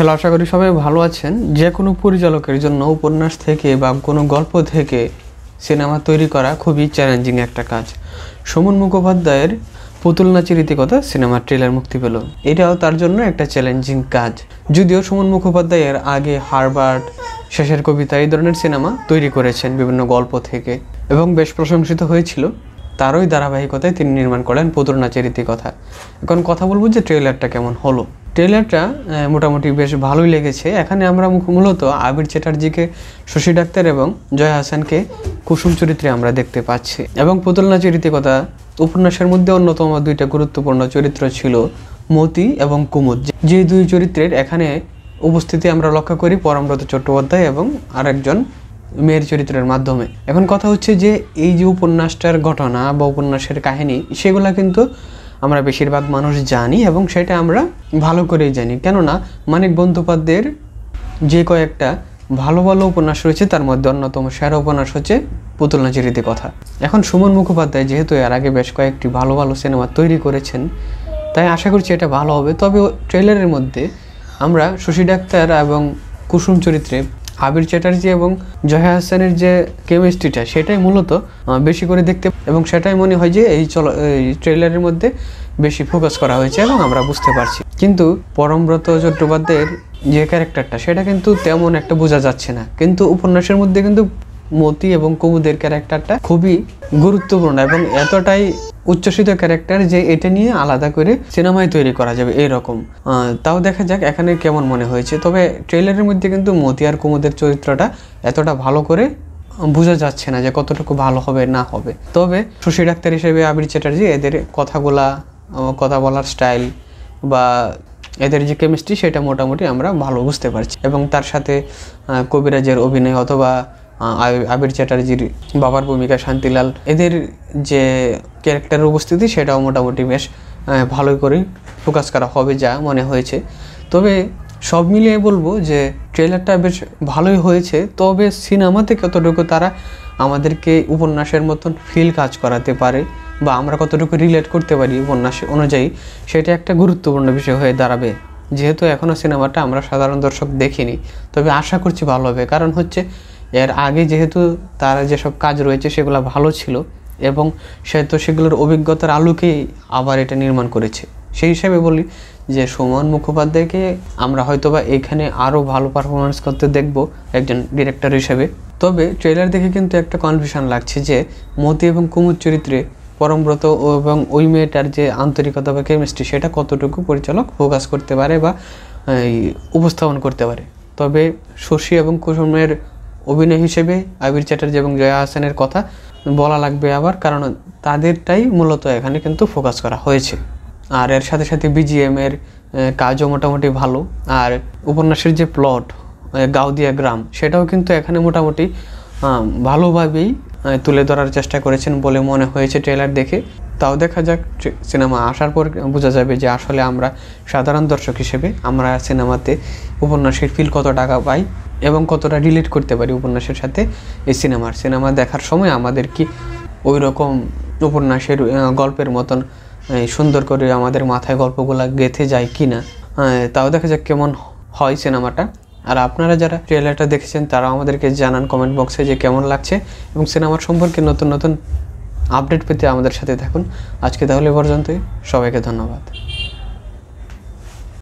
Hello, আশা করি সবাই ভালো আছেন। যে কোনো পরিচালকের জন্য উপন্যাস থেকে বা কোনো গল্প থেকে সিনেমা তৈরি করা খুবই চ্যালেঞ্জিং একটা কাজ। সুমন মুখোপাধ্যায়ের পুতুল নাচের ইতিকথা সিনেমার ট্রেলার মুক্তি পেল। এটাও তার জন্য একটা চ্যালেঞ্জিং কাজ। যদিও সুমন মুখোপাধ্যায়ের আগে হারবার্ট, শেষের কবিতা এই ধরনের সিনেমা তৈরি করেছেন বিভিন্ন গল্প থেকে এবং বেশ প্রশংসিত হয়েছিল। তারই ধারাবাহিকতায় তিনি নির্মাণ করেন পুতুল নাচের ইতিকথা। এখন কথা বলবো যে ট্রেলারটা কেমন হলো। ট্রেলারটা মোটামুটি বেশ ভালোই লেগেছে। এখানে আমরা মূলত আবির চ্যাটার্জিকে শশী ডাক্তার এবং জয়া হাসানকে কুসুম চরিত্রে আমরা দেখতে পাচ্ছি। এবং পুতুল নাচের ইতিকথা উপন্যাসের মধ্যে অন্যতম দুইটা গুরুত্বপূর্ণ চরিত্র ছিল মতি এবং কুমুদ। যে দুই চরিত্রের এখানে উপস্থিতি আমরা লক্ষ্য করি পরমব্রত চট্টোপাধ্যায় এবং আরেকজন মেয়ের চরিত্রের মাধ্যমে। এখন কথা হচ্ছে যে এই যে উপন্যাসটার ঘটনা বা উপন্যাসের কাহিনী, সেগুলা কিন্তু আমরা বেশিরভাগ মানুষ জানি এবং সেটা আমরা ভালো করেই জানি। কেননা মানিক বন্দ্যোপাধ্যায়ের যে কয়েকটা ভালো ভালো উপন্যাস রয়েছে তার মধ্যে অন্যতম সেরা উপন্যাস হচ্ছে পুতুল নাচের ইতিকথা। এখন সুমন মুখোপাধ্যায় যেহেতু এর আগে বেশ কয়েকটি ভালো ভালো সিনেমা তৈরি করেছেন, তাই আশা করছি এটা ভালো হবে। তবে ট্রেলারের মধ্যে আমরা শশী ডাক্তার এবং কুসুম চরিত্রে আবির চ্যাটার্জি এবং জয়া হাসানের যে কেমিস্ট্রিটা, সেটাই মূলত বেশি করে দেখতে এবং সেটাই মনে হয় যে এই ট্রেলারের মধ্যে বেশি ফোকাস করা হয়েছে এবং আমরা বুঝতে পারছি। কিন্তু পরমব্রত চট্টোপাধ্যায়ের যে ক্যারেক্টারটা, সেটা কিন্তু তেমন একটা বোঝা যাচ্ছে না। কিন্তু উপন্যাসের মধ্যে কিন্তু মতি এবং কুমুদের ক্যারেক্টারটা খুবই গুরুত্বপূর্ণ এবং এতটাই উচ্ছ্বসিত ক্যারেক্টার যে এটা নিয়ে আলাদা করে সিনেমায় তৈরি করা যাবে এরকম। তাও দেখা যাক এখানে কেমন মনে হয়েছে। তবে ট্রেলারের মধ্যে কিন্তু মতি আর কুমুদের চরিত্রটা এতটা ভালো করে বোঝা যাচ্ছে না যে কতটুকু ভালো হবে না হবে। তবে শশী ডাক্তার হিসেবে আবির চ্যাটার্জি এদের কথা বলার স্টাইল বা এদের যে কেমিস্ট্রি, সেটা মোটামুটি আমরা ভালো বুঝতে পারছি। এবং তার সাথে কবিরাজের অভিনয় অথবা আবির চ্যাটার্জির বাবার ভূমিকা শান্তিলাল, এদের যে ক্যারেক্টারের উপস্থিতি সেটাও মোটামুটি বেশ ভালোই করে ফোকাস করা হবে যা মনে হয়েছে। তবে সব মিলিয়ে বলবো যে ট্রেলারটা বেশ ভালোই হয়েছে। তবে সিনেমাতে কতটুকু তারা আমাদেরকে উপন্যাসের মতন ফিল কাজ করাতে পারে বা আমরা কতটুকু রিলেট করতে পারি উপন্যাস অনুযায়ী, সেটা একটা গুরুত্বপূর্ণ বিষয় হয়ে দাঁড়াবে। যেহেতু এখনও সিনেমাটা আমরা সাধারণ দর্শক দেখিনি, তবে আশা করছি ভালো হবে। কারণ হচ্ছে এর আগে যেহেতু তার যেসব কাজ রয়েছে সেগুলো ভালো ছিল এবং সেগুলোর অভিজ্ঞতার আলোকেই আবার এটা নির্মাণ করেছে। সেই হিসাবে বলি যে সুমন মুখোপাধ্যায়কে আমরা হয়তোবা এখানে আরও ভালো পারফরমেন্স করতে দেখব একজন ডিরেক্টর হিসেবে। তবে ট্রেলার দেখে কিন্তু একটা কনফিউশন লাগছে যে মতি এবং কুমুদ চরিত্রে পরমব্রত এবং ওই মেয়েটার যে আন্তরিকতা বা কেমিস্ট্রি, সেটা কতটুকু পরিচালক ফোকাস করতে পারে বা উপস্থাপন করতে পারে। তবে শশী এবং কুসুমের অভিনয় হিসেবে আবির চ্যাটার্জি এবং জয়া হাসানের কথা বলা লাগবে আবার, কারণ তাদেরটাই মূলত এখানে কিন্তু ফোকাস করা হয়েছে। আর এর সাথে সাথে বিজিএম এর কাজও মোটামুটি ভালো। আর উপন্যাসের যে প্লট গাউদিয়া গ্রাম, সেটাও কিন্তু এখানে মোটামুটি ভালোভাবেই তুলে ধরার চেষ্টা করেছেন বলে মনে হয়েছে ট্রেলার দেখে। তাও দেখা যাক, সিনেমা আসার পর বোঝা যাবে যে আসলে আমরা সাধারণ দর্শক হিসেবে আমরা সিনেমাতে উপন্যাসের ফিল কত টাকা পাই এবং কতটা রিলেট করতে পারি উপন্যাসের সাথে এই সিনেমা দেখার সময় আমাদের কি ওই রকম উপন্যাসের গল্পের মতন সুন্দর করে আমাদের মাথায় গল্পগুলো গেঁথে যায় কি না। তাও দেখা যাক কেমন হয় সিনেমাটা। আর আপনারা যারা ট্রেলারটা দেখেছেন তারা আমাদেরকে জানান কমেন্ট বক্সে যে কেমন লাগছে এবং সিনেমার সম্পর্কে নতুন নতুন আপডেট পেতে আমাদের সাথে থাকুন। আজকে তাহলে পর্যন্তই, সবাইকে ধন্যবাদ।